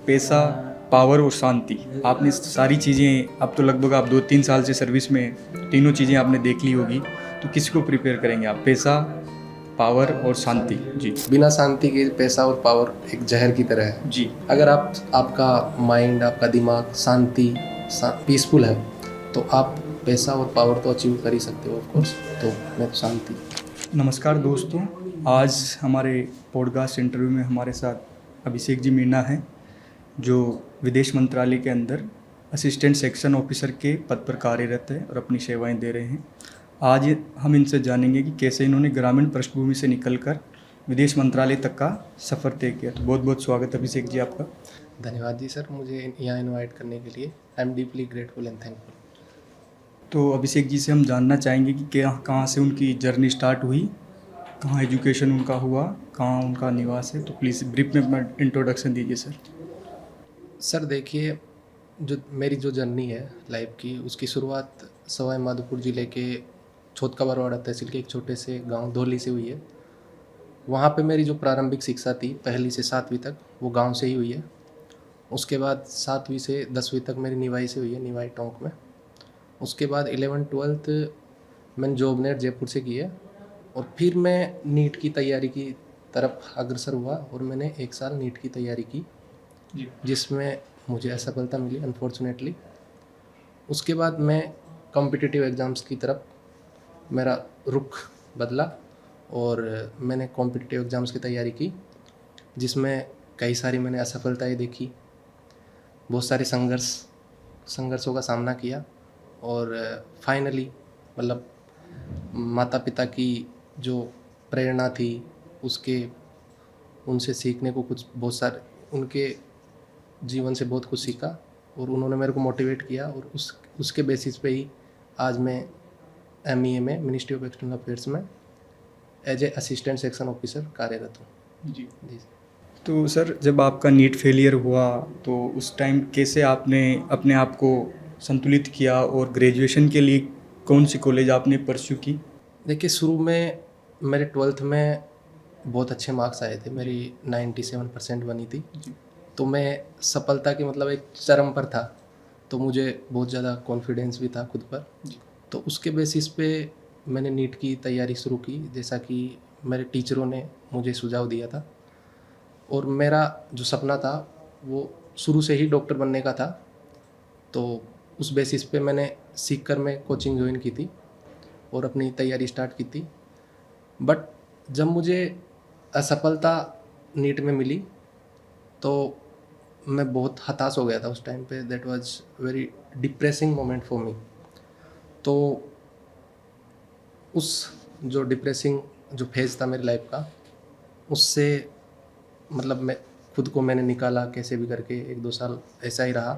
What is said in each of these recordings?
पैसा, पावर और शांति, आपने सारी चीज़ें, अब तो लगभग आप 2-3 साल से सर्विस में हैं, तीनों चीज़ें आपने देख ली होगी, तो किसको प्रिपेयर करेंगे आप? पैसा, पावर और शांति? जी। बिना शांति के पैसा और पावर एक जहर की तरह है। जी। अगर आपका माइंड, आपका दिमाग शांति पीसफुल है तो आप पैसा और पावर तो अचीव कर ही सकते हो ऑफ कोर्स। तो मैं तो शांति। नमस्कार दोस्तों, आज हमारे पॉडकास्ट इंटरव्यू में हमारे साथ अभिषेक जी मीना हैं, जो विदेश मंत्रालय के अंदर असिस्टेंट सेक्शन ऑफिसर के पद पर कार्यरत है और अपनी सेवाएं दे रहे हैं। आज हम इनसे जानेंगे कि कैसे इन्होंने ग्रामीण पृष्ठभूमि से निकलकर विदेश मंत्रालय तक का सफ़र तय किया। तो बहुत बहुत स्वागत अभिषेक जी आपका। धन्यवाद जी सर, मुझे यहाँ इनवाइट करने के लिए। I am deeply grateful and thankful. तो अभिषेक जी से हम जानना चाहेंगे कि क्या, कहाँ से उनकी जर्नी स्टार्ट हुई, कहाँ एजुकेशन उनका हुआ, कहाँ उनका निवास है। तो प्लीज़ ब्रीफ में अपना इंट्रोडक्शन दीजिए सर। सर देखिए, मेरी जो जर्नी है लाइफ की, उसकी शुरुआत सवाई माधोपुर ज़िले के छोटका तहसील के एक छोटे से गांव धौली से हुई है। वहाँ पे मेरी जो प्रारंभिक शिक्षा थी पहली से 7वीं तक, वो गांव से ही हुई है। उसके बाद 7वीं से 10वीं तक मेरी निवाई से हुई है, निवाई टोंक में। उसके बाद 11th-12th मैंने जॉब नेट जयपुर से की है, और फिर मैं नीट की तैयारी की तरफ अग्रसर हुआ और मैंने 1 साल नीट की तैयारी की, जिसमें मुझे असफलता मिली अनफॉर्चुनेटली। उसके बाद मैं कॉम्पिटिटिव एग्ज़ाम्स की तरफ मेरा रुख बदला और मैंने कॉम्पिटिटिव एग्ज़ाम्स की तैयारी की, जिसमें कई सारी मैंने असफलताएं देखी, बहुत सारे संघर्षों का सामना किया, और फाइनली मतलब माता पिता की जो प्रेरणा थी उनसे सीखने को बहुत सारे, उनके जीवन से बहुत कुछ सीखा, और उन्होंने मेरे को मोटिवेट किया, और उसके बेसिस पे ही आज मैं MEA में मिनिस्ट्री ऑफ एक्सटर्नल अफेयर्स में as a assistant section officer कार्यरत हूँ। जी। तो सर, जब आपका नीट फेलियर हुआ तो उस टाइम कैसे आपने अपने आप को संतुलित किया और ग्रेजुएशन के लिए कौन सी कॉलेज आपने परस्यू की? देखिए, शुरू में मेरे 12th में बहुत अच्छे मार्क्स आए थे, मेरी 97% बनी थी। तो मैं सफलता के मतलब एक चरम पर था, तो मुझे बहुत ज़्यादा कॉन्फिडेंस भी था खुद पर। तो उसके बेसिस पे मैंने नीट की तैयारी शुरू की, जैसा कि मेरे टीचरों ने मुझे सुझाव दिया था। और मेरा जो सपना था वो शुरू से ही डॉक्टर बनने का था, तो उस बेसिस पे मैंने सीखकर मैं कोचिंग ज्वाइन की थी और अपनी तैयारी स्टार्ट की थी। बट जब मुझे असफलता नीट में मिली तो मैं बहुत हताश हो गया था उस टाइम पे। That was very depressing moment for me. तो उस जो डिप्रेसिंग जो फेज़ था मेरी लाइफ का, उससे मतलब मैं खुद को मैंने निकाला कैसे भी करके। 1-2 साल ऐसा ही रहा।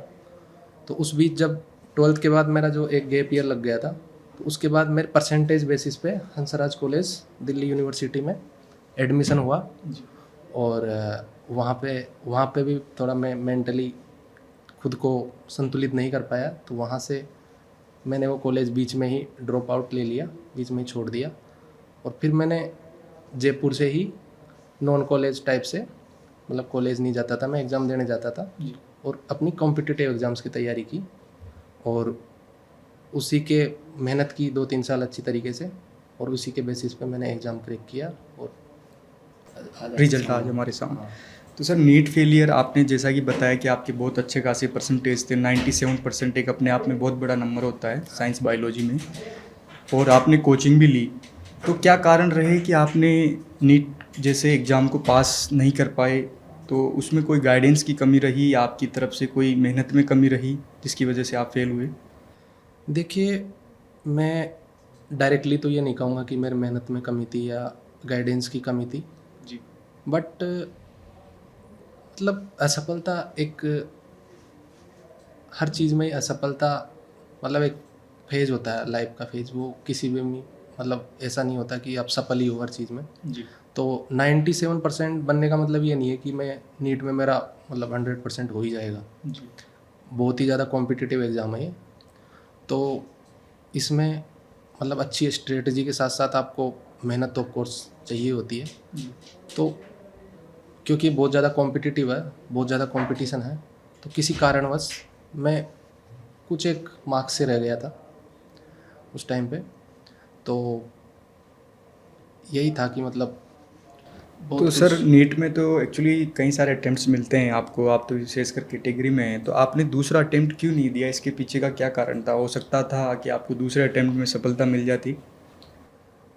तो उस बीच जब 12th के बाद मेरा जो एक गैप ईयर लग गया था, तो उसके बाद मेरे परसेंटेज बेसिस पे हंसराज कॉलेज दिल्ली यूनिवर्सिटी में एडमिशन हुआ। और वहाँ पे भी थोड़ा मैं मेंटली खुद को संतुलित नहीं कर पाया, तो वहाँ से मैंने वो कॉलेज बीच में ही ड्रॉप आउट ले लिया, बीच में ही छोड़ दिया। और फिर मैंने जयपुर से ही नॉन कॉलेज टाइप से, मतलब कॉलेज नहीं जाता था मैं, एग्ज़ाम देने जाता था और अपनी कॉम्पिटिटिव एग्ज़ाम्स की तैयारी की, और उसी के मेहनत की 2-3 साल अच्छी तरीके से, और उसी के बेसिस पे मैंने एग्ज़ाम क्रैक किया और रिजल्ट आज हमारे सामने। तो सर, नीट फेलियर आपने जैसा कि बताया कि आपके बहुत अच्छे खासे परसेंटेज थे, 97% एक अपने आप में बहुत बड़ा नंबर होता है साइंस बायोलॉजी में, और आपने कोचिंग भी ली। तो क्या कारण रहे कि आपने नीट जैसे एग्ज़ाम को पास नहीं कर पाए? तो उसमें कोई गाइडेंस की कमी रही या आपकी तरफ से कोई मेहनत में कमी रही जिसकी वजह से आप फेल हुए? देखिए, मैं डायरेक्टली तो ये नहीं कहूँगा कि मेरी मेहनत में कमी थी या गाइडेंस की कमी थी जी। बट मतलब असफलता एक, हर चीज़ में असफलता मतलब एक फेज़ होता है, लाइफ का फेज़। वो किसी भी मतलब ऐसा नहीं होता कि आप सफल ही हो हर चीज़ में। जी। तो 97% बनने का मतलब ये नहीं है कि मैं नीट में मेरा मतलब 100% हो ही जाएगा। जी। बहुत ही ज़्यादा कॉम्पिटिटिव एग्ज़ाम है ये। तो इसमें मतलब अच्छी स्ट्रेटजी के साथ साथ आपको मेहनत तो ऑफ कोर्स चाहिए होती है। तो क्योंकि बहुत ज़्यादा कॉम्पिटिटिव है, बहुत ज़्यादा कंपटीशन है, तो किसी कारणवश मैं कुछ एक मार्क्स से रह गया था उस टाइम पे। तो यही था कि मतलब तो बहुत सर कुछ। नीट में तो एक्चुअली कई सारे अटेम्प्ट्स मिलते हैं आपको, आप तो विशेषकर कैटेगरी में हैं, तो आपने दूसरा अटेम्प्ट क्यों नहीं दिया? इसके पीछे का क्या कारण था? हो सकता था कि आपको दूसरे अटेम्प्ट में सफलता मिल जाती।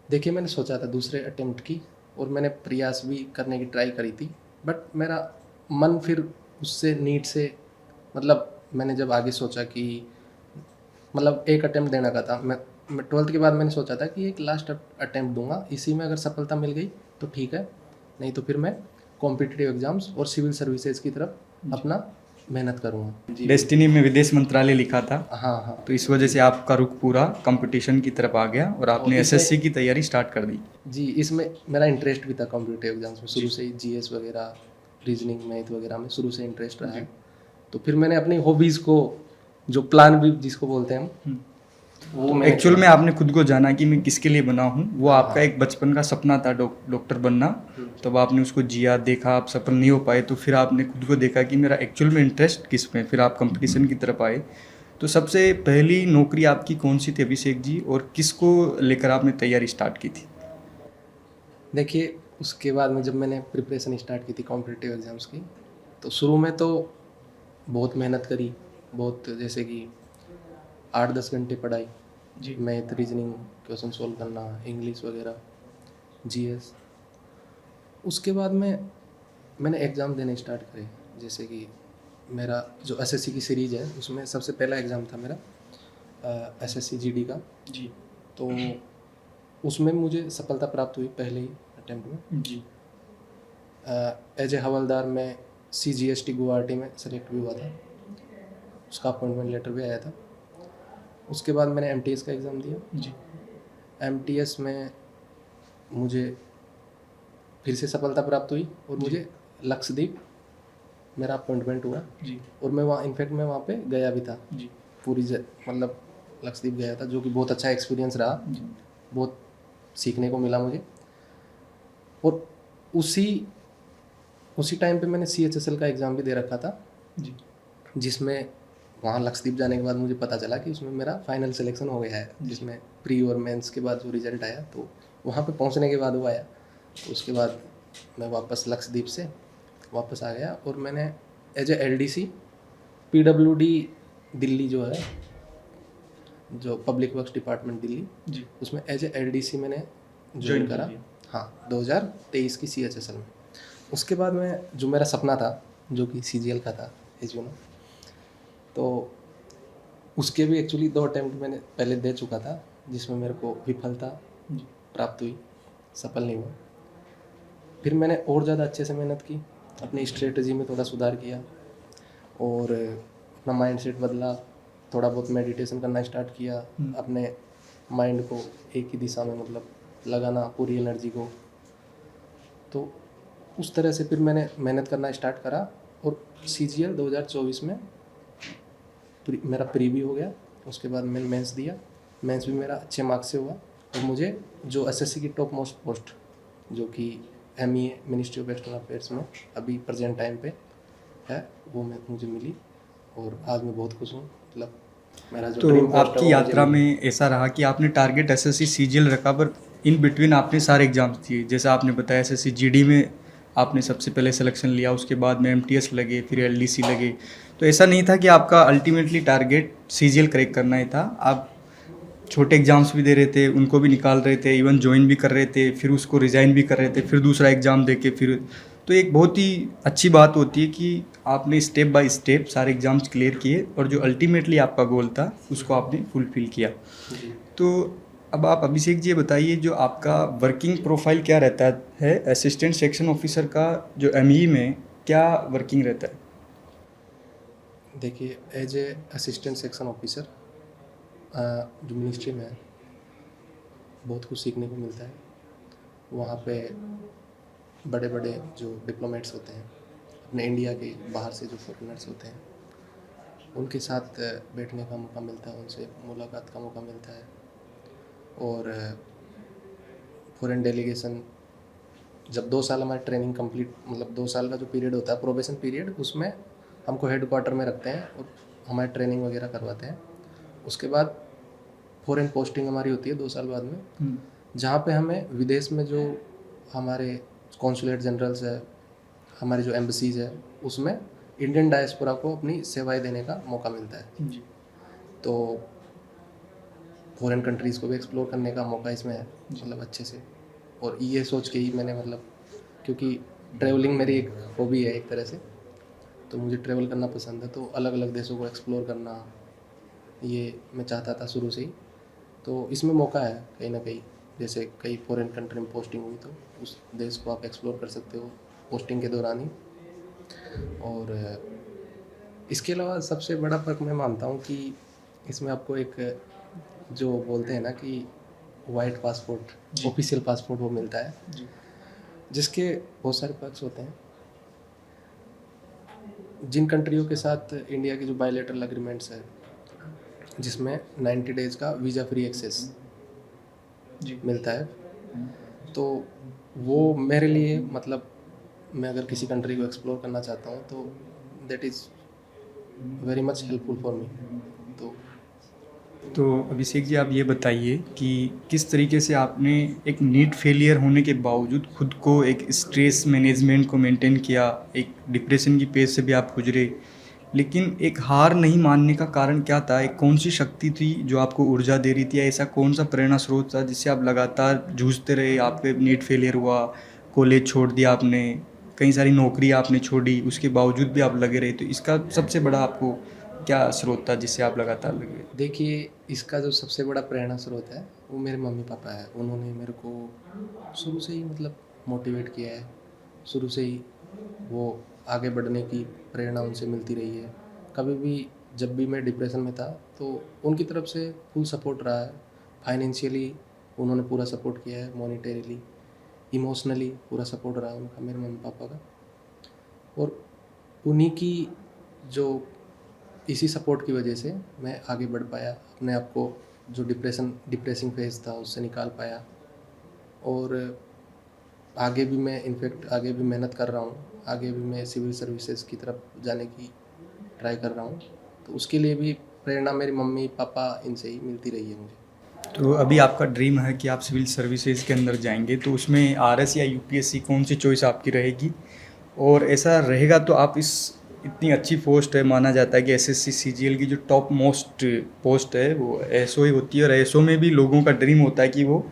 देखिए, मैंने सोचा था दूसरे अटेम्प्ट की, और मैंने प्रयास भी करने की ट्राई करी थी, बट मेरा मन फिर उससे नीट से, मतलब मैंने जब आगे सोचा कि मतलब एक अटेम्प्ट देने का था, मैं 12th के बाद मैंने सोचा था कि एक लास्ट अटेम्प्ट दूंगा, इसी में अगर सफलता मिल गई तो ठीक है, नहीं तो फिर मैं कॉम्पिटिटिव एग्जाम्स और सिविल सर्विसेज की तरफ अपना मेहनत करूँगा। जी डेस्टिनी में विदेश मंत्रालय लिखा था, हाँ हाँ। तो इस वजह से आपका रुख पूरा कंपटीशन की तरफ आ गया और और आपने इसमें एसएससी की तैयारी स्टार्ट कर दी। जी, इसमें मेरा इंटरेस्ट भी था कॉम्पिटिटिव एग्जाम्स में, शुरू से ही जीएस वगैरह, रीजनिंग, मैथ वगैरह में शुरू से इंटरेस्ट रहा है। तो फिर मैंने अपनी हॉबीज़ को, जो प्लान भी जिसको बोलते हैं हम, वो तो मैंने एक्चुअल चुना। में आपने खुद को जाना कि मैं किसके लिए बना हूँ, वो हाँ आपका हाँ। एक बचपन का सपना था, डॉक्टर बनना। तब आपने उसको जिया, देखा, आप सफल नहीं हो पाए, तो फिर आपने खुद को देखा कि मेरा एक्चुअल में इंटरेस्ट किस में, फिर आप कंपटीशन की तरफ आए। तो सबसे पहली नौकरी आपकी कौन सी थी अभिषेक जी, और किसको लेकर आपने तैयारी स्टार्ट की थी? देखिए, उसके बाद में जब मैंने प्रिपरेशन स्टार्ट की थी कॉम्पिटिटिव एग्ज़ाम्स की, तो शुरू में तो बहुत मेहनत करी, बहुत, जैसे कि 8-10 घंटे पढ़ाई, जी मैथ, रीजनिंग, क्वेश्चन सॉल्व करना, इंग्लिश वगैरह, जीएस। उसके बाद में मैंने एग्ज़ाम देने स्टार्ट करे, जैसे कि मेरा जो एसएससी की सीरीज़ है, उसमें सबसे पहला एग्ज़ाम था मेरा एसएससी जीडी का। जी तो उसमें मुझे सफलता प्राप्त हुई पहले ही अटेम्प्ट में। जी एज ए हवलदार में CGST गुवाहाटी में सेलेक्ट भी हुआ था, उसका अपॉइंटमेंट लेटर भी आया था। उसके बाद मैंने MTS का एग्ज़ाम दिया। जी MTS में मुझे फिर से सफलता प्राप्त हुई, और मुझे लक्षद्वीप मेरा अपॉइंटमेंट हुआ, जी और मैं वहाँ, इनफैक्ट मैं वहाँ पे गया भी था, जी मतलब लक्षद्वीप गया था, जो कि बहुत अच्छा एक्सपीरियंस रहा, जी बहुत सीखने को मिला मुझे। और उसी उसी टाइम पे मैंने CHSL का एग्ज़ाम भी दे रखा था, जी जिसमें वहाँ लक्षद्वीप जाने के बाद मुझे पता चला कि उसमें मेरा फाइनल सिलेक्शन हो गया है, जिसमें प्री और मेंस के बाद जो रिज़ल्ट आया, तो वहाँ पे पहुँचने के बाद वो आया। तो उसके बाद मैं वापस लक्षद्वीप से वापस आ गया, और मैंने as a LDC PWD Delhi जो है, जो पब्लिक वर्क्स डिपार्टमेंट दिल्ली, जी उसमें एज ए LDC मैंने Join ज्वाइन कर करा। लिया। हाँ, 2023 की CHSL में। उसके बाद मैं, जो मेरा सपना था, जो कि CGL का था, एज यू नो, तो उसके भी एक्चुअली 2 अटैम्प्ट मैंने पहले दे चुका था, जिसमें मेरे को विफलता जी प्राप्त हुई, सफल नहीं हुआ। फिर मैंने और ज़्यादा अच्छे से मेहनत की, अपनी स्ट्रेटजी में थोड़ा सुधार किया, और अपना माइंडसेट बदला, थोड़ा बहुत मेडिटेशन करना स्टार्ट किया, अपने माइंड को एक ही दिशा में, मतलब लगाना पूरी एनर्जी को। तो उस तरह से फिर मैंने मेहनत करना स्टार्ट करा, और CGL 2024 में मेरा प्री भी हो गया। उसके बाद मैंने मेंस दिया, मेंस भी मेरा अच्छे मार्क्स से हुआ, और मुझे जो एसएससी की टॉप मोस्ट पोस्ट, जो कि MEA ministry of external affairs में अभी प्रेजेंट टाइम पे है, वो मुझे मिली, और आज मैं बहुत खुश हूँ। मतलब मेरा जो तो ड्रीम पोस्ट है आपकी वो मुझे यात्रा मिली। में ऐसा रहा कि आपने टारगेट एसएससी सीजीएल रखा, पर इन बिटवीन आपने सारे एग्जाम्स दिए, जैसा आपने बताया एसएससी जीडी में आपने सबसे पहले सिलेक्शन लिया, उसके बाद में एमटीएस लगे, फिर एलडीसी लगे। तो ऐसा नहीं था कि आपका अल्टीमेटली टारगेट सीजीएल क्रैक करना ही था, आप छोटे एग्जाम्स भी दे रहे थे, उनको भी निकाल रहे थे, इवन ज्वाइन भी कर रहे थे, फिर उसको रिज़ाइन भी कर रहे थे, फिर दूसरा एग्ज़ाम दे के फिर। तो एक बहुत ही अच्छी बात होती है कि आपने स्टेप बाय स्टेप सारे एग्ज़ाम्स क्लियर किए, और जो अल्टीमेटली आपका गोल था उसको आपने फुलफ़िल किया। जी। तो अब आप अभिषेक जी ये बताइए, जो आपका वर्किंग प्रोफाइल क्या रहता है असिस्टेंट सेक्शन ऑफिसर का, जो एमई में क्या वर्किंग रहता है? देखिए, as a assistant section officer जो मिनिस्ट्री में है, बहुत कुछ सीखने को मिलता है। वहाँ पे बड़े बड़े जो डिप्लोमेट्स होते हैं, अपने इंडिया के बाहर से जो फॉरेनर्स होते हैं, उनके साथ बैठने का मौका मिलता है, उनसे मुलाकात का मौका मिलता है, और फॉरेन डेलीगेशन जब 2 साल हमारी ट्रेनिंग कंप्लीट, मतलब 2 साल का जो पीरियड होता है प्रोबेशन पीरियड, उसमें हमको हेड क्वार्टर में रखते हैं और हमारी ट्रेनिंग वगैरह करवाते हैं। उसके बाद फॉरेन पोस्टिंग हमारी होती है 2 साल बाद में, जहाँ पे हमें विदेश में जो हमारे कॉन्सुलेट जनरल्स है, हमारी जो एम्बसीज है, उसमें इंडियन डायस्पोरा को अपनी सेवाएं देने का मौका मिलता है। जी। तो फॉरेन कंट्रीज़ को भी एक्सप्लोर करने का मौका इसमें है, मतलब अच्छे से। और ये सोच के ही मैंने, मतलब क्योंकि ट्रैवलिंग मेरी एक हॉबी है एक तरह से, तो मुझे ट्रैवल करना पसंद है, तो अलग अलग देशों को एक्सप्लोर करना ये मैं चाहता था शुरू से ही। तो इसमें मौका है कहीं ना कहीं, जैसे कई फॉरेन कंट्री में पोस्टिंग हुई तो उस देश को आप एक्सप्लोर कर सकते हो पोस्टिंग के दौरान ही। और इसके अलावा सबसे बड़ा फ़र्क मैं मानता हूँ कि इसमें आपको एक, जो बोलते हैं ना कि वाइट पासपोर्ट, ऑफिशियल पासपोर्ट, वो मिलता है, जी। जिसके बहुत सारे पर्क्स होते हैं। जिन कंट्रियों के साथ इंडिया की जो बायलैटरल एग्रीमेंट्स है, जिसमें 90 डेज़ का वीज़ा फ्री एक्सेस जी। मिलता है, तो वो मेरे लिए, मतलब मैं अगर किसी कंट्री को एक्सप्लोर करना चाहता हूँ तो that is very much helpful for me. तो अभिषेक जी, आप ये बताइए कि किस तरीके से आपने एक नीट फेलियर होने के बावजूद खुद को एक स्ट्रेस मैनेजमेंट को मेंटेन किया, एक डिप्रेशन की पेज से भी आप गुजरे, लेकिन एक हार नहीं मानने का कारण क्या था? एक कौन सी शक्ति थी जो आपको ऊर्जा दे रही थी, या ऐसा कौन सा प्रेरणा स्रोत था जिससे आप लगातार जूझते रहे? आपके नीट फेलियर हुआ, कॉलेज छोड़ दिया आपने, कई सारी नौकरी आपने छोड़ी, उसके बावजूद भी आप लगे रहे, तो इसका सबसे बड़ा आपको क्या स्रोत था जिससे आप लगातार लगे? देखिए, इसका जो सबसे बड़ा प्रेरणा स्रोत है वो मेरे मम्मी पापा है। उन्होंने मेरे को शुरू से ही, मतलब मोटिवेट किया है। शुरू से ही वो आगे बढ़ने की प्रेरणा उनसे मिलती रही है। कभी भी जब भी मैं डिप्रेशन में था तो उनकी तरफ से फुल सपोर्ट रहा है। फाइनेंशियली उन्होंने पूरा सपोर्ट किया है, मॉनिटरीली, इमोशनली पूरा सपोर्ट रहा है उनका, मेरे मम्मी पापा का। और उन्हीं की जो, इसी सपोर्ट की वजह से मैं आगे बढ़ पाया, अपने आप को जो डिप्रेसिंग फेज था उससे निकाल पाया। और आगे भी मैं, इनफैक्ट आगे भी मेहनत कर रहा हूँ, आगे भी मैं सिविल सर्विसेज की तरफ जाने की ट्राई कर रहा हूँ। तो उसके लिए भी प्रेरणा मेरी मम्मी पापा, इनसे ही मिलती रही है मुझे। तो अभी आपका ड्रीम है कि आप सिविल सर्विसेज के अंदर जाएंगे, तो उसमें आरएस या यूपीएससी कौन सी चॉइस आपकी रहेगी? और ऐसा रहेगा तो आप इस, इतनी अच्छी पोस्ट है, माना जाता है कि एसएससी सीजीएल की जो टॉप मोस्ट पोस्ट है वो एसओ ही होती है, और एसओ में भी लोगों का ड्रीम होता है कि वो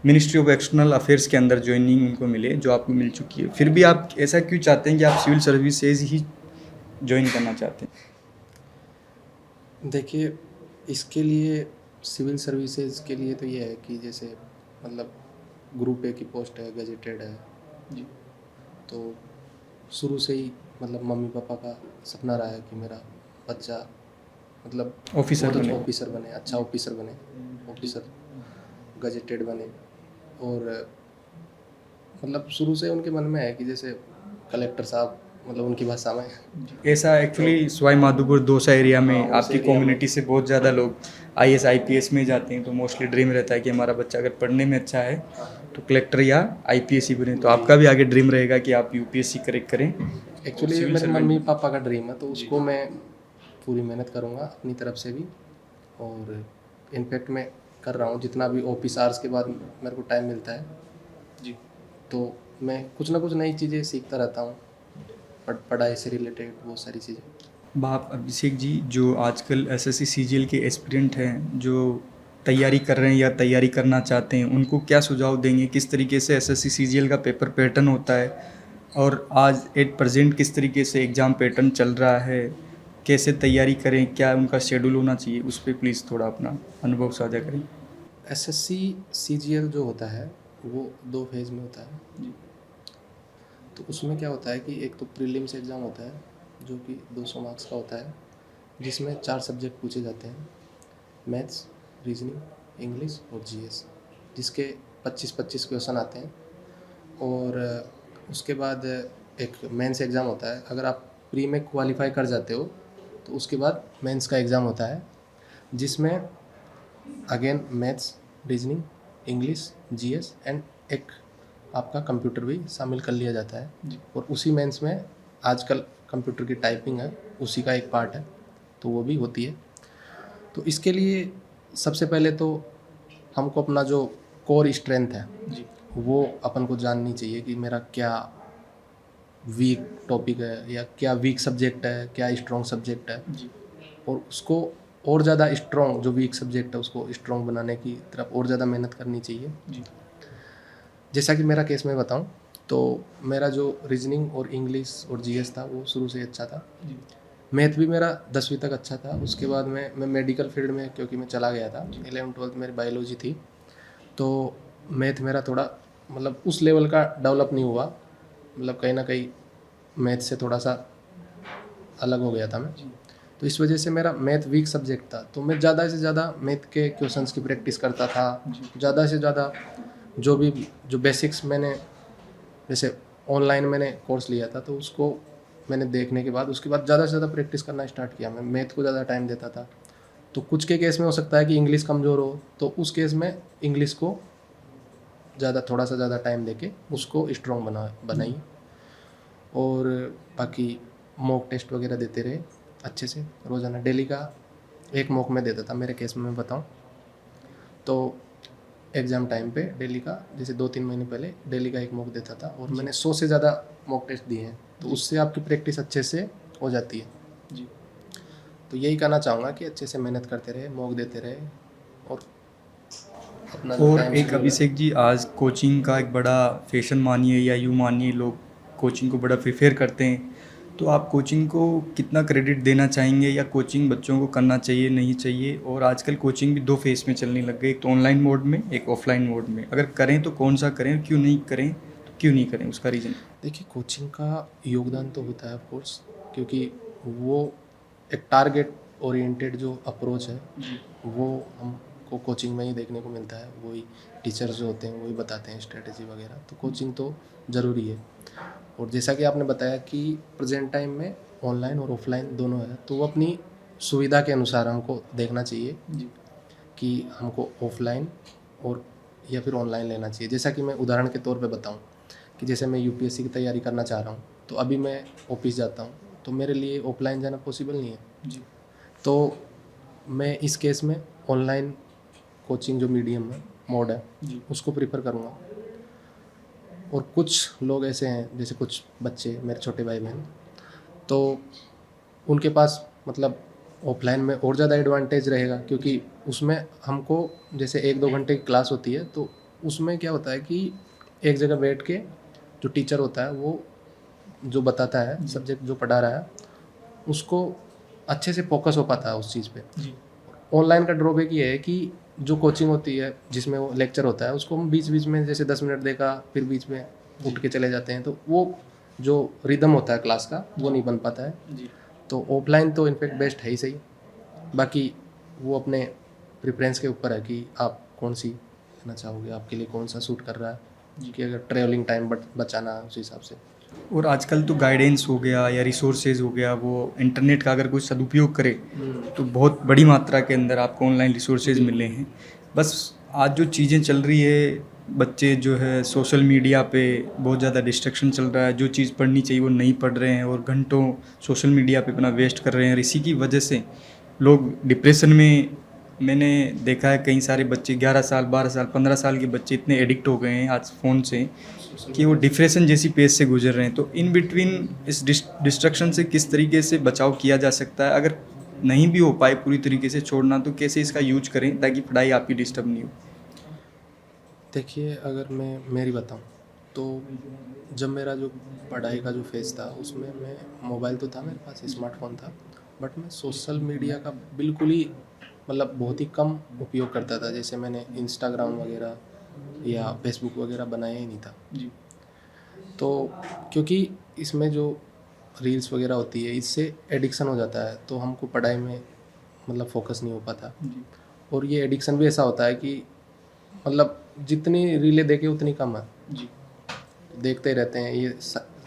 मिनिस्ट्री ऑफ एक्सटर्नल अफेयर्स के अंदर ज्वाइनिंग उनको मिले, जो आपको मिल चुकी है। फिर भी आप ऐसा क्यों चाहते हैं कि आप सिविल सर्विसेज ही ज्वाइन करना चाहते हैं? देखिए, इसके लिए, सिविल सर्विसेज के लिए तो ये है कि जैसे, मतलब ग्रुप ए की पोस्ट है, गजेटेड है जी। तो शुरू से ही, मतलब मम्मी पापा का सपना रहा है कि मेरा बच्चा, मतलब ऑफिसर बहुत अच्छा बने। ऑफिसर बने, अच्छा ऑफिसर बने, ऑफिसर गजेटेड बने। और मतलब शुरू से उनके मन में है कि जैसे कलेक्टर साहब, मतलब उनकी भाषा में। ऐसा एक्चुअली सवाई माधोपुर दौसा एरिया में हाँ, उस आपकी एरिया में। कम्युनिटी से बहुत ज़्यादा लोग आईएएस आईपीएस में जाते हैं, तो मोस्टली ड्रीम रहता है कि हमारा बच्चा अगर पढ़ने में अच्छा है तो कलेक्टर या आईपीएस ही बने। तो आपका भी आगे ड्रीम रहेगा कि आप यूपीएससी करेक्ट करें, एक्चुअली सिविल मेरे सर्वेंट मम्मी बने। पापा का ड्रीम है, तो उसको मैं पूरी मेहनत करूँगा अपनी तरफ से भी। और इनफैक्ट मैं कर रहा हूँ, जितना भी ऑफिस आवर्स के बाद मेरे को टाइम मिलता है जी। तो मैं कुछ ना कुछ नई चीज़ें सीखता रहता हूँ, पढ़ाई से रिलेटेड बहुत सारी चीज़ें। बाप अभिषेक जी, जो आजकल एसएससी सीजीएल के एस्पिरेंट हैं, जो तैयारी कर रहे हैं या तैयारी करना चाहते हैं, उनको क्या सुझाव देंगे? किस तरीके से एसएससी सीजीएल का पेपर पैटर्न होता है, और आज एट प्रेजेंट किस तरीके से एग्ज़ाम पैटर्न चल रहा है, कैसे तैयारी करें, क्या उनका शेड्यूल होना चाहिए, उस पर प्लीज़ थोड़ा अपना अनुभव साझा करें। एसएससी सीजीएल जो होता है वो 2 फेज़ में होता है। जी। तो उसमें क्या होता है कि एक तो प्रीलिम्स एग्ज़ाम होता है जो कि 200 मार्क्स का होता है, जिसमें 4 सब्जेक्ट पूछे जाते हैं, मैथ्स, रीजनिंग, इंग्लिश और जीएस, जिसके 25-25 क्वेश्चन आते हैं। और उसके बाद एक मेंस एग्ज़ाम होता है। अगर आप प्री में क्वालिफाई कर जाते हो तो उसके बाद मेंस का एग्ज़ाम होता है, जिसमें again maths, reasoning, English, GS and एक आपका कंप्यूटर भी शामिल कर लिया जाता है। जी। और उसी मेंस में आजकल कंप्यूटर की टाइपिंग है, उसी का एक पार्ट है, तो वो भी होती है। तो इसके लिए सबसे पहले तो हमको अपना जो कोर स्ट्रेंथ है जी। वो अपन को जाननी चाहिए कि मेरा क्या वीक टॉपिक है या क्या वीक सब्जेक्ट है, क्या स्ट्रॉन्ग सब्जेक्ट है, जी। और उसको और ज़्यादा स्ट्रॉन्ग, जो वीक सब्जेक्ट है उसको स्ट्रॉन्ग बनाने की तरफ और ज़्यादा मेहनत करनी चाहिए। जी। जैसा कि मेरा केस में बताऊं तो मेरा जो रीजनिंग और इंग्लिश और जीएस था वो शुरू से अच्छा था। जी। मैथ भी मेरा 10वीं तक अच्छा था। उसके बाद मैं मेडिकल फील्ड में क्योंकि मैं चला गया था, 11th-12th मेरी बायोलॉजी थी, तो मैथ मेरा थोड़ा मतलब उस लेवल का डेवलप नहीं हुआ, मतलब कहीं ना कहीं मैथ से थोड़ा सा अलग हो गया था मैं। तो इस वजह से मेरा मैथ वीक सब्जेक्ट था, तो मैं ज़्यादा से ज़्यादा मैथ के क्वेश्चंस की प्रैक्टिस करता था। ज़्यादा से ज़्यादा जो बेसिक्स मैंने, जैसे ऑनलाइन मैंने कोर्स लिया था तो उसको मैंने देखने के बाद उसके बाद ज़्यादा से ज़्यादा प्रैक्टिस करना स्टार्ट किया। मैं मैथ को ज़्यादा टाइम देता था। तो कुछ के केस में हो सकता है कि इंग्लिश कमज़ोर हो, तो उस केस में इंग्लिश को थोड़ा सा ज़्यादा टाइम देके उसको स्ट्रॉन्ग बनाइए। और बाकी मॉक टेस्ट वगैरह देते रहे अच्छे से रोज़ाना। डेली का एक मॉक में देता था, मेरे केस में मैं बताऊं तो एग्ज़ाम टाइम पे डेली का, जैसे 2-3 महीने पहले डेली का एक मॉक देता था, और मैंने 100 से ज़्यादा मॉक टेस्ट दिए हैं, तो उससे आपकी प्रैक्टिस अच्छे से हो जाती है। जी। तो यही कहना चाहूँगा कि अच्छे से मेहनत करते रहे, मॉक देते रहे, और अपना जो और टाइम एक शेड्यूल है। अभिषेक जी, आज कोचिंग का एक बड़ा फैशन मानिए या यूँ मानिए, लोग कोचिंग को बड़ा प्रेफर करते हैं, तो आप कोचिंग को कितना क्रेडिट देना चाहेंगे, या कोचिंग बच्चों को करना चाहिए नहीं चाहिए? और आजकल कोचिंग भी दो फेस में चलने लग गई, एक तो ऑनलाइन मोड में, एक ऑफलाइन मोड में। अगर करें तो कौन सा करें, क्यों नहीं करें, तो क्यों नहीं करें, उसका रीज़न? देखिए, कोचिंग का योगदान तो होता है ऑफ कोर्स, क्योंकि वो एक टारगेट ओरिएंटेड जो अप्रोच है वो हमको कोचिंग में ही देखने को मिलता है। वही टीचर्स जो होते हैं वही बताते हैं स्ट्रेटेजी वगैरह, तो कोचिंग तो ज़रूरी है। और जैसा कि आपने बताया कि प्रेजेंट टाइम में ऑनलाइन और ऑफलाइन दोनों है, तो वो अपनी सुविधा के अनुसार हमको देखना चाहिए जी। कि हमको ऑफलाइन और या फिर ऑनलाइन लेना चाहिए। जैसा कि मैं उदाहरण के तौर पे बताऊं कि जैसे मैं यूपीएससी की तैयारी करना चाह रहा हूं, तो अभी मैं ऑफिस जाता हूं, तो मेरे लिए ऑफलाइन जाना पॉसिबल नहीं है। जी। तो मैं इस केस में ऑनलाइन कोचिंग जो मीडियम है, मोड है, जी। उसको प्रीफर करूँगा। और कुछ लोग ऐसे हैं, जैसे कुछ बच्चे मेरे छोटे भाई बहन, तो उनके पास मतलब ऑफलाइन में और ज़्यादा एडवांटेज रहेगा, क्योंकि उसमें हमको जैसे 1-2 घंटे की क्लास होती है, तो उसमें क्या होता है कि एक जगह बैठ के जो टीचर होता है वो जो बताता है, सब्जेक्ट जो पढ़ा रहा है, उसको अच्छे से फोकस हो पाता है उस चीज़ पे। जी। ऑनलाइन का ड्रॉबैक ये है कि जो कोचिंग होती है जिसमें वो लेक्चर होता है, उसको हम बीच बीच में जैसे 10 मिनट देखा फिर बीच में उठ के चले जाते हैं, तो वो जो रिदम होता है क्लास का वो नहीं बन पाता है। जी। तो ऑफलाइन तो इनफेक्ट बेस्ट है ही सही। बाकी वो अपने प्रेफरेंस के ऊपर है कि आप कौन सी लेना चाहोगे, आपके लिए कौन सा सूट कर रहा है, कि अगर ट्रैवलिंग टाइम बचाना है उस हिसाब से। और आजकल तो गाइडेंस हो गया या रिसोर्सेज हो गया, वो इंटरनेट का अगर कोई सदुपयोग करे तो बहुत बड़ी मात्रा के अंदर आपको ऑनलाइन रिसोर्सेज मिले हैं। बस आज जो चीज़ें चल रही है, बच्चे जो है सोशल मीडिया पे बहुत ज़्यादा डिस्ट्रक्शन चल रहा है, जो चीज़ पढ़नी चाहिए वो नहीं पढ़ रहे हैं और घंटों सोशल मीडिया पे अपना वेस्ट कर रहे हैं, और इसी की वजह से लोग डिप्रेशन में, मैंने देखा है कई सारे बच्चे 11 साल 12 साल 15 साल के बच्चे इतने एडिक्ट हो गए हैं आज फ़ोन से कि वो डिप्रेशन जैसी पेज से गुजर रहे हैं। तो इन बिटवीन इस डिस्ट्रक्शन से किस तरीके से बचाव किया जा सकता है? अगर नहीं भी हो पाए पूरी तरीके से छोड़ना, तो कैसे इसका यूज करें ताकि पढ़ाई आपकी डिस्टर्ब नहीं हो? देखिए, अगर मैं मेरी बताऊं तो जब मेरा जो पढ़ाई का जो फेज़ था उसमें मैं, मोबाइल तो था मेरे पास, स्मार्टफोन था, बट मैं सोशल मीडिया का बिल्कुल ही मतलब बहुत ही कम उपयोग करता था। जैसे मैंने इंस्टाग्राम वगैरह या फेसबुक वगैरह बनाया ही नहीं था। जी। तो क्योंकि इसमें जो रील्स वगैरह होती है इससे एडिक्शन हो जाता है, तो हमको पढ़ाई में मतलब फोकस नहीं हो पाता। जी। और ये एडिक्शन भी ऐसा होता है कि मतलब जितनी रीलें देखें उतनी कम है, जी। देखते ही रहते हैं, ये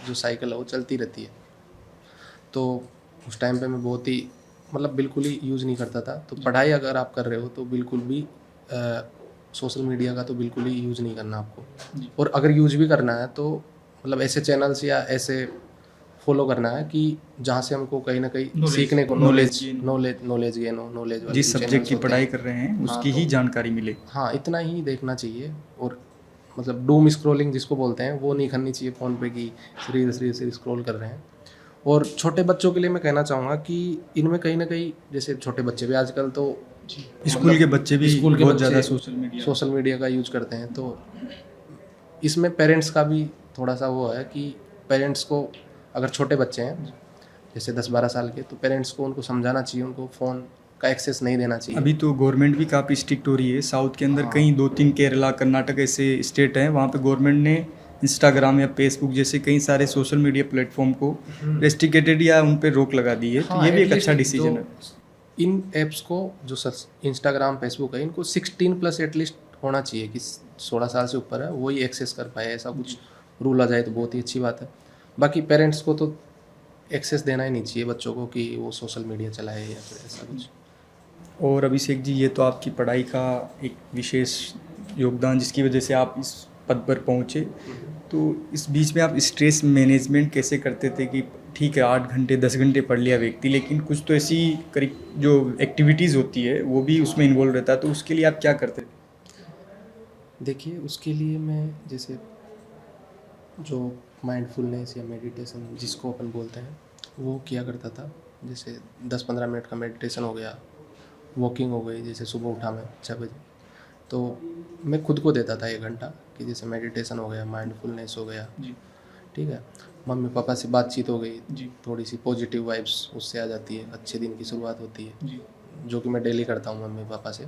जो साइकिल है वो चलती रहती है। तो उस टाइम पे मैं बहुत ही मतलब बिल्कुल ही यूज़ नहीं करता था। तो पढ़ाई अगर आप कर रहे हो तो बिल्कुल भी सोशल मीडिया का तो बिल्कुल ही यूज़ नहीं करना आपको। और अगर यूज भी करना है तो मतलब ऐसे चैनल्स या ऐसे फॉलो करना है कि जहाँ से हमको कहीं ना कहीं सीखने को knowledge gain हो। नॉलेज गेन हो, नॉलेज वाले जिस जो सब्जेक्ट चैनल्स की होते पढ़ाई हैं। कर रहे हैं हाँ, उसकी तो ही जानकारी मिले। हाँ, इतना ही देखना चाहिए। और मतलब डूम स्क्रॉलिंग जिसको बोलते हैं वो नहीं करनी चाहिए फ़ोन पे कि रील्स रील्स स्क्रॉल कर रहे हैं। और छोटे बच्चों के लिए मैं कहना चाहूँगा कि इनमें कहीं ना कहीं, जैसे छोटे बच्चे भी आजकल तो स्कूल के बच्चे भी स्कूल के बहुत बच्चे ज़्यादा सोशल मीडिया का यूज करते हैं। तो इसमें पेरेंट्स का भी थोड़ा सा वो है कि पेरेंट्स को, अगर छोटे बच्चे हैं जैसे 10-12 साल के, तो पेरेंट्स को उनको समझाना चाहिए, उनको फ़ोन का एक्सेस नहीं देना चाहिए। अभी तो गवर्नमेंट भी काफ़ी स्ट्रिक्ट हो रही है। साउथ के अंदर हाँ। कई 2-3 केरला, कर्नाटक ऐसे स्टेट हैं, वहाँ पे गवर्नमेंट ने इंस्टाग्राम या फेसबुक जैसे कई सारे सोशल मीडिया प्लेटफॉर्म को रेस्ट्रिकेटेड या उन पे रोक लगा दी है। तो हाँ, ये भी एक एटलीस्ट अच्छा डिसीजन है। इन ऐप्स को जो इंस्टाग्राम फेसबुक है, इनको 16+ एटलीस्ट होना चाहिए कि 16 साल से ऊपर है वही एक्सेस कर पाए। ऐसा कुछ रूल आ जाए तो बहुत ही अच्छी बात है। बाकी पेरेंट्स को तो एक्सेस देना ही नहीं चाहिए बच्चों को कि वो सोशल मीडिया चलाए या फिर ऐसा कुछ। और अभिषेक जी, ये तो आपकी पढ़ाई का एक विशेष योगदान जिसकी वजह से आप इस पद पर पहुँचे। तो इस बीच में आप स्ट्रेस मैनेजमेंट कैसे करते थे कि ठीक है 8 घंटे 10 घंटे पढ़ लिया व्यक्ति, लेकिन कुछ तो ऐसी जो एक्टिविटीज़ होती है वो भी उसमें इन्वॉल्व रहता है, तो उसके लिए आप क्या करते थे? देखिए, उसके लिए मैं जैसे जो माइंडफुलनेस या मेडिटेशन जिसको अपन बोलते हैं वो किया करता था। जैसे 10-15 मिनट का मेडिटेशन हो गया, वॉकिंग हो गई। जैसे सुबह उठा मैं 6 बजे, तो मैं खुद को देता था 1 घंटा कि जैसे मेडिटेशन हो गया, माइंडफुलनेस हो गया, जी ठीक है। मम्मी पापा से बातचीत हो गई, जी थोड़ी सी पॉजिटिव वाइब्स उससे आ जाती है, अच्छे दिन की शुरुआत होती है, जी जो कि मैं डेली करता हूँ मम्मी पापा से।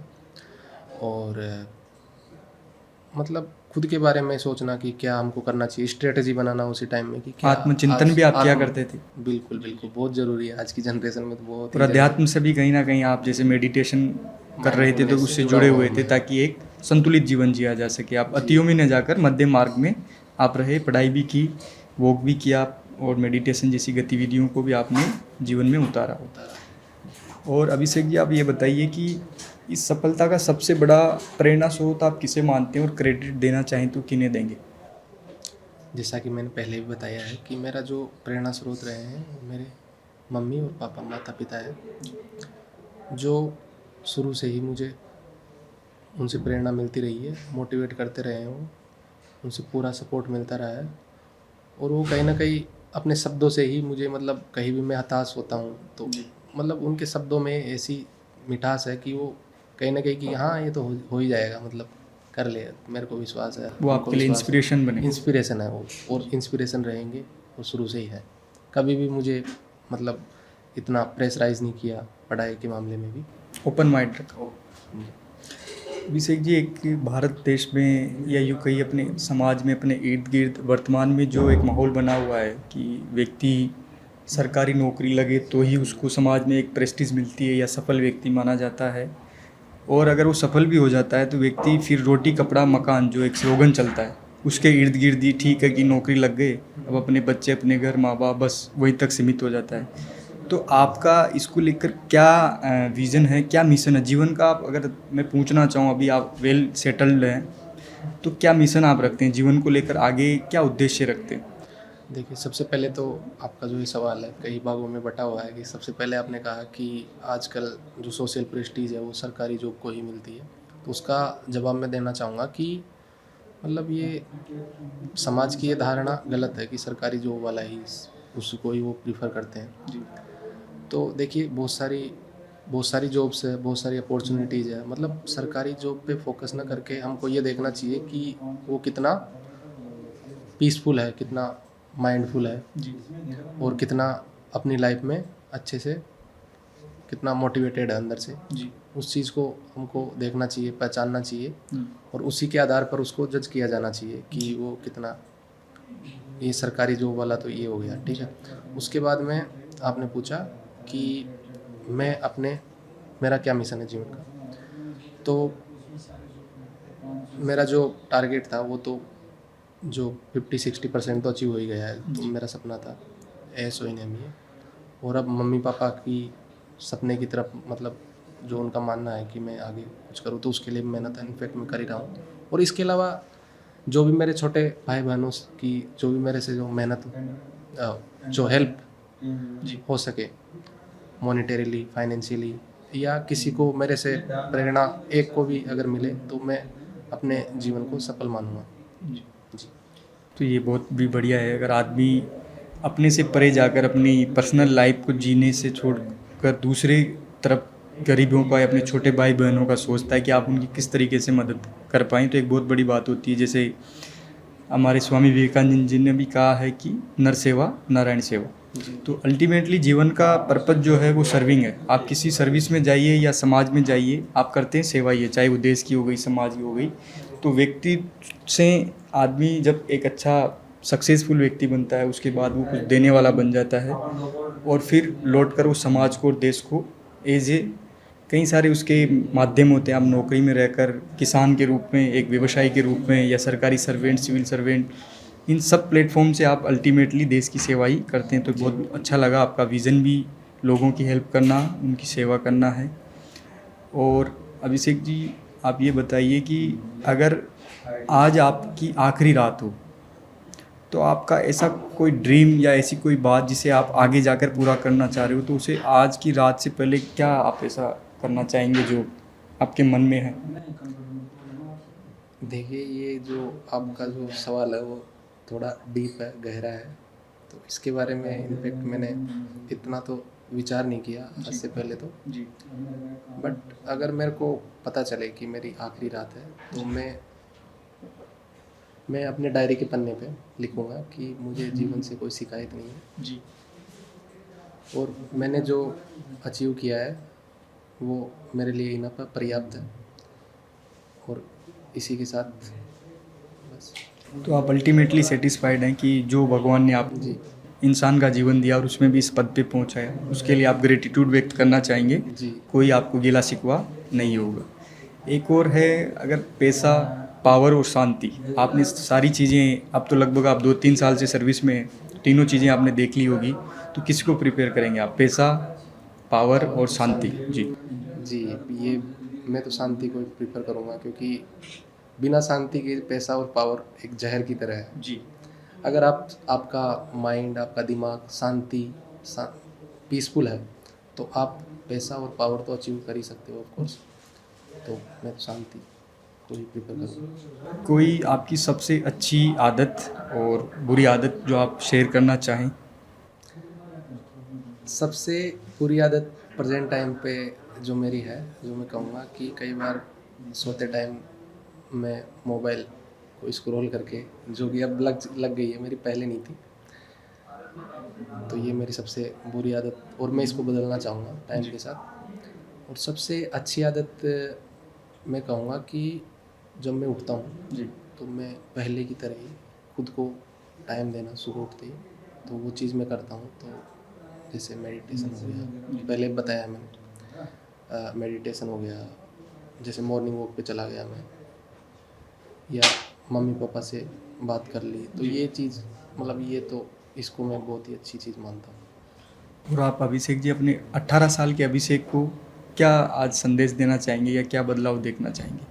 और मतलब खुद के बारे में सोचना कि क्या हमको करना चाहिए, स्ट्रेटजी बनाना उसी टाइम में कि क्या आत्मचिंतन भी आप क्या करते थे? बिल्कुल बिल्कुल, बहुत ज़रूरी है आज की जनरेशन में, तो बहुत और ही ज़रूरी अध्यात्म से भी कहीं ना कहीं आप जैसे मेडिटेशन कर रहे थे तो Mindfulness से उससे जुड़ा जुड़े हुआ हुए हूँ थे मैं। ताकि एक संतुलित जीवन जिया जा सके। आप अतियों में न जाकर मध्य मार्ग में आप रहे, पढ़ाई भी की, वॉक भी किया और मेडिटेशन जैसी गतिविधियों को भी आपने जीवन में उतारा। और अभिषेक जी, आप ये बताइए कि इस सफलता का सबसे बड़ा प्रेरणा स्रोत आप किसे मानते हैं और क्रेडिट देना चाहें तो किन्हें देंगे? जैसा कि मैंने पहले भी बताया है कि मेरा जो प्रेरणा स्रोत रहे हैं वो मेरे मम्मी और पापा, माता पिता है, जो शुरू से ही मुझे उनसे प्रेरणा मिलती रही है, मोटिवेट करते रहे हैं वो, उनसे पूरा सपोर्ट मिलता रहा है। और वो कहीं ना कहीं अपने शब्दों से ही मुझे, मतलब कहीं भी मैं हताश होता हूँ तो मतलब उनके शब्दों में ऐसी मिठास है कि वो कहीं ना कहीं कि हाँ ये तो हो ही जाएगा, मतलब कर ले, मेरे को विश्वास है, वो उनको आपके लिए विश्वास है। इंस्पिरेशन बने। इंस्पिरेशन है वो, और इंस्पिरेशन रहेंगे, वो शुरू से ही है। कभी भी मुझे मतलब इतना प्रेशराइज नहीं किया पढ़ाई के मामले में भी। ओपन माइंड रखा। अभिषेक जी, एक भारत देश में या यूँ कहीं अपने समाज में, अपने इर्द गिर्द वर्तमान में जो एक माहौल बना हुआ है कि व्यक्ति सरकारी नौकरी लगे तो ही उसको समाज में एक प्रेस्टीज मिलती है या सफल व्यक्ति माना जाता है, और अगर वो सफल भी हो जाता है तो व्यक्ति फिर रोटी कपड़ा मकान जो एक स्लोगन चलता है उसके इर्द गिर्द ही, ठीक है कि नौकरी लग गए, अब अपने बच्चे, अपने घर, माँ बाप, बस वहीं तक सीमित हो जाता है। तो आपका इसको लेकर क्या विज़न है, क्या मिशन है जीवन का? आप अगर मैं पूछना चाहूँ, अभी आप वेल सेटल्ड हैं, तो क्या मिशन आप रखते हैं जीवन को लेकर, आगे क्या उद्देश्य रखते हैं? देखिए, सबसे पहले तो आपका जो ये सवाल है कई भागों में बटा हुआ है कि सबसे पहले आपने कहा कि आजकल जो सोशल प्रेस्टीज है वो सरकारी जॉब को ही मिलती है। तो उसका जवाब मैं देना चाहूँगा कि मतलब ये समाज की ये धारणा गलत है कि सरकारी जॉब वाला ही उसको ही वो प्रीफर करते हैं। जी तो देखिए, बहुत सारी जॉब्स है, बहुत सारी अपॉर्चुनिटीज़ है। मतलब सरकारी जॉब पे फोकस ना करके हमको ये देखना चाहिए कि वो कितना पीसफुल है, कितना माइंडफुल है, जी और कितना अपनी लाइफ में अच्छे से, कितना मोटिवेटेड है अंदर से। जी उस चीज़ को हमको देखना चाहिए, पहचानना चाहिए, और उसी के आधार पर उसको जज किया जाना चाहिए कि वो कितना, ये सरकारी जॉब वाला तो ये हो गया, ठीक है। उसके बाद में आपने पूछा कि मैं अपने, मेरा क्या मिशन है जीवन का। तो मेरा जो टारगेट था वो तो जो 50-60% तो अचीव हो ही गया है। तो मेरा सपना था AS एम, और अब मम्मी पापा की सपने की तरफ मतलब जो उनका मानना है कि मैं आगे कुछ करूँ, तो उसके लिए मेहनत इनफैक्ट मैं कर ही रहा हूँ। और इसके अलावा जो भी मेरे छोटे भाई बहनों की जो भी मेरे से जो मेहनत जो हेल्प जी। हो सके मॉनेटरीली, फाइनेंशियली, या किसी को मेरे से प्रेरणा एक को भी अगर मिले तो मैं अपने जीवन को सफल मानूंगा। जी। जी। तो ये बहुत भी बढ़िया है, अगर आदमी अपने से परे जाकर अपनी पर्सनल लाइफ को जीने से छोड़कर दूसरे तरफ गरीबों का या अपने छोटे भाई बहनों का सोचता है कि आप उनकी किस तरीके से मदद कर पाएँ, तो एक बहुत बड़ी बात होती है। जैसे हमारे स्वामी विवेकानंद जी ने भी कहा है कि नर सेवा नारायण सेवा। जी। तो अल्टीमेटली जीवन का पर्पज जो है वो सर्विंग है। आप किसी सर्विस में जाइए या समाज में जाइए, आप करते हैं सेवा ही है, चाहे वो देश की हो गई, समाज की हो गई। तो व्यक्ति से आदमी जब एक अच्छा सक्सेसफुल व्यक्ति बनता है, उसके बाद वो कुछ देने वाला बन जाता है, और फिर लौट कर वो समाज को और देश को एज ए कई सारे उसके माध्यम होते हैं। आप नौकरी में रहकर किसान के रूप में, एक व्यवसायी के रूप में, या सरकारी सर्वेंट, सिविल सर्वेंट, इन सब प्लेटफॉर्म से आप अल्टीमेटली देश की सेवा ही करते हैं। तो बहुत अच्छा लगा, आपका विज़न भी लोगों की हेल्प करना, उनकी सेवा करना है। और अभिषेक जी, आप ये बताइए कि अगर आज आपकी आखिरी रात हो, तो आपका ऐसा कोई ड्रीम या ऐसी कोई बात जिसे आप आगे जाकर पूरा करना चाह रहे हो, तो उसे आज की रात से पहले क्या आप ऐसा करना चाहेंगे जो आपके मन में है? देखिए, ये जो आपका जो सवाल है वो थोड़ा डीप है, गहरा है, तो इसके बारे में इनफैक्ट मैंने इतना तो विचार नहीं किया आज से पहले तो। जी। बट अगर मेरे को पता चले कि मेरी आखिरी रात है, तो मैं अपने डायरी के पन्ने पे लिखूँगा कि मुझे जीवन से कोई शिकायत नहीं है, जी। और मैंने जो अचीव किया है वो मेरे लिए इनफ पर्याप्त है, और इसी के साथ बस। तो आप अल्टीमेटली सेटिस्फाइड हैं कि जो भगवान ने आप जी। इंसान का जीवन दिया और उसमें भी इस पद पे पहुंचाया, उसके लिए आप ग्रेटिट्यूड व्यक्त करना चाहेंगे। जी। कोई आपको गिला शिकवा नहीं होगा। एक और है, अगर पैसा, पावर और शांति, आपने सारी चीज़ें, अब तो लगभग आप 2-3 साल से सर्विस में हैं, तीनों चीज़ें आपने देख ली होगी, तो किसको प्रिपेयर करेंगे आप? पैसा, पावर और शांति? जी। जी, ये मैं तो शांति को प्रीफर करूँगा, क्योंकि बिना शांति के पैसा और पावर एक जहर की तरह है। जी। अगर आपका माइंड, आपका दिमाग पीसफुल है, तो आप पैसा और पावर तो अचीव कर ही सकते हो ऑफ कोर्स। तो मैं तो शांति को ही प्रीफर करूँगा। कोई आपकी सबसे अच्छी आदत और बुरी आदत जो आप शेयर करना चाहें? सबसे बुरी आदत प्रेजेंट टाइम पे जो मेरी है, जो मैं कहूँगा कि कई बार सोते टाइम मैं मोबाइल को स्क्रॉल करके, जो कि अब लग गई है, मेरी पहले नहीं थी, तो ये मेरी सबसे बुरी आदत, और मैं इसको बदलना चाहूँगा टाइम के साथ। और सबसे अच्छी आदत मैं कहूँगा कि जब मैं उठता हूँ जी। तो मैं पहले की तरह ही खुद को टाइम देना सुबह उठते ही, तो वो चीज़ मैं करता हूँ। तो जैसे मेडिटेशन हो गया, पहले बताया मैंने, मेडिटेशन हो गया, जैसे मॉर्निंग वॉक पे चला गया मैं, या मम्मी पापा से बात कर ली, तो ये चीज़ मतलब ये तो इसको मैं बहुत ही अच्छी चीज़ मानता हूँ। और आप अभिषेक जी, अपने 18 साल के अभिषेक को क्या आज संदेश देना चाहेंगे या क्या बदलाव देखना चाहेंगे?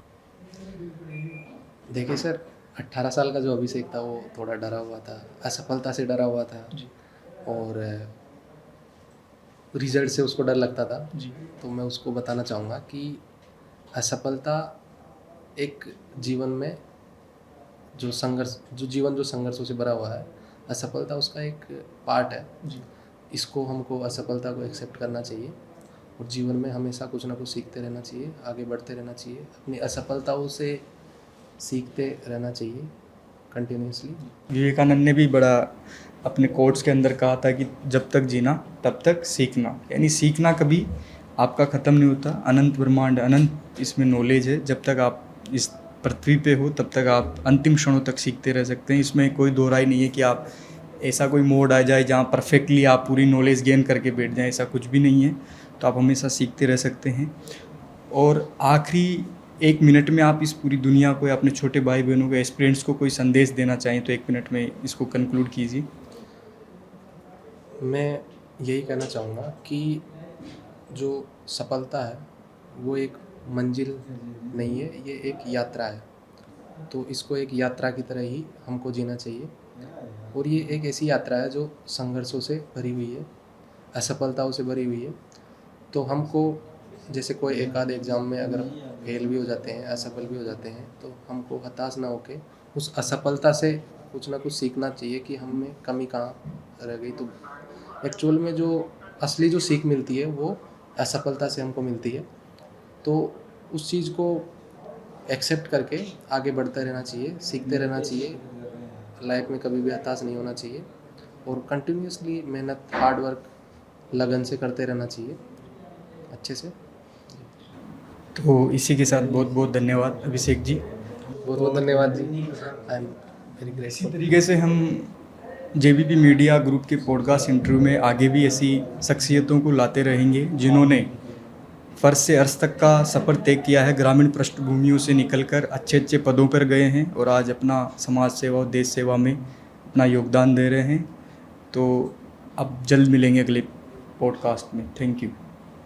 देखिए सर, 18 साल का जो अभिषेक था वो थोड़ा डरा हुआ था, असफलता से डरा हुआ था, और रिजल्ट से उसको डर लगता था। जी। तो मैं उसको बताना चाहूँगा कि असफलता एक जीवन में जो संघर्षों से भरा हुआ है, असफलता उसका एक पार्ट है। जी। इसको हमको असफलता को एक्सेप्ट करना चाहिए, और जीवन में हमेशा कुछ ना कुछ सीखते रहना चाहिए, आगे बढ़ते रहना चाहिए, अपनी असफलताओं से सीखते रहना चाहिए कंटिन्यूसली। विवेकानंद ने भी बड़ा अपने कोट्स के अंदर कहा था कि जब तक जीना तब तक सीखना, यानी सीखना कभी आपका ख़त्म नहीं होता। अनंत ब्रह्मांड, अनंत इसमें नॉलेज है। जब तक आप इस पृथ्वी पे हो तब तक आप अंतिम क्षणों तक सीखते रह सकते हैं। इसमें कोई दो राय नहीं है कि आप ऐसा कोई मोड आ जाए जहाँ परफेक्टली आप पूरी नॉलेज गेन करके बैठ जाएं, ऐसा कुछ भी नहीं है। तो आप हमेशा सीखते रह सकते हैं। और आखिरी 1 मिनट में आप इस पूरी दुनिया को या अपने छोटे भाई बहनों को, एस्पिरेंट्स को कोई संदेश देना चाहें तो 1 मिनट में इसको कंक्लूड कीजिए। मैं यही कहना चाहूँगा कि जो सफलता है वो एक मंजिल नहीं है, ये एक यात्रा है। तो इसको एक यात्रा की तरह ही हमको जीना चाहिए। और ये एक ऐसी यात्रा है जो संघर्षों से भरी हुई है, असफलताओं से भरी हुई है। तो हमको जैसे कोई एक आध एग्ज़ाम में अगर फेल भी हो जाते हैं, असफल भी हो जाते हैं, तो हमको हताश ना होके उस असफलता से कुछ ना कुछ सीखना चाहिए कि हम में कमी कहाँ रह गई। तो एक्चुअल में जो असली जो सीख मिलती है वो असफलता से हमको मिलती है। तो उस चीज़ को एक्सेप्ट करके आगे बढ़ते रहना चाहिए, सीखते रहना चाहिए, लाइफ में कभी भी हताश नहीं होना चाहिए और कंटिन्यूअसली मेहनत, हार्ड वर्क, लगन से करते रहना चाहिए अच्छे से। तो इसी के साथ बहुत बहुत धन्यवाद अभिषेक जी। बहुत बहुत धन्यवाद जी। आई एम वेरी इसी ग्रेटफुल। तरीके से हम जेबीपी मीडिया ग्रुप के पॉडकास्ट इंटरव्यू में आगे भी ऐसी शख्सियतों को लाते रहेंगे जिन्होंने फर्श से अर्श तक का सफ़र तय किया है, ग्रामीण पृष्ठभूमियों से निकलकर अच्छे अच्छे पदों पर गए हैं और आज अपना समाज सेवा और देश सेवा में अपना योगदान दे रहे हैं। तो अब जल्द मिलेंगे अगले पॉडकास्ट में। Thank you.